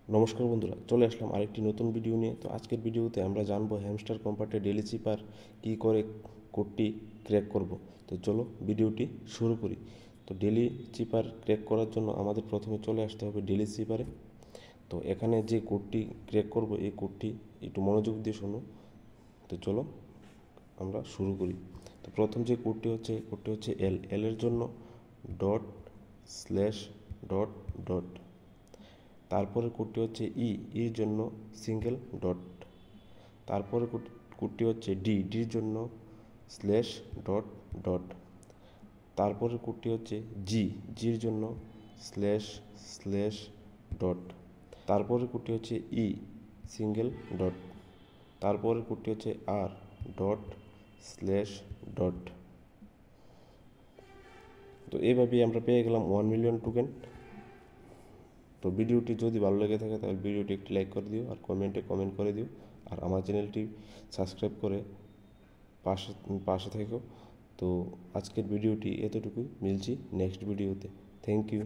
নমস্কার বন্ধুরা, চলে আসলাম আরেকটি নতুন ভিডিও নিয়ে। তো আজকের ভিডিওতে আমরা জানবো হ্যামস্টার কম্পার্টে ডেলি চিপার কী করে কোডটি ক্র্যাক করব। তো চলো ভিডিওটি শুরু করি। তো ডেলি চিপার ক্র্যাক করার জন্য আমাদের প্রথমে চলে আসতে হবে ডেলি চিপারে। তো এখানে যে কোডটি ক্র্যাক করব, এই কোডটি একটু মনোযোগ দিয়ে শোনো। তো চলো আমরা শুরু করি। তো প্রথম যে কোডটি হচ্ছে এল এর জন্য ডট স্ল্যাশ ডট ডট। তারপরে কোডটি হচ্ছে এর জন্য সিঙ্গেল ডট। তারপরে কোডটি হচ্ছে ডির জন্য স্ল্যাশ ডট ডট। তারপরে কোডটি হচ্ছে জির জন্য স্ল্যাশ স্ল্যাশ ডট। তারপরে কোডটি হচ্ছে সিঙ্গেল ডট। তারপরে কোডটি হচ্ছে আর ডট স্ল্যাশ ডট। তো এইভাবেই আমরা পেয়ে গেলাম 1 মিলিয়ন টোকেন। তো ভিডিওটি যদি ভালো লেগে থাকে তাহলে ভিডিওটি একটি লাইক করে দিও, আর কমেন্ট করে দিও, আর আমার চ্যানেলটি সাবস্ক্রাইব করে পাশে পাশে থেকো। তো আজকের ভিডিওটি এতটুকুই, মিলছি নেক্সট ভিডিওতে। Thank you.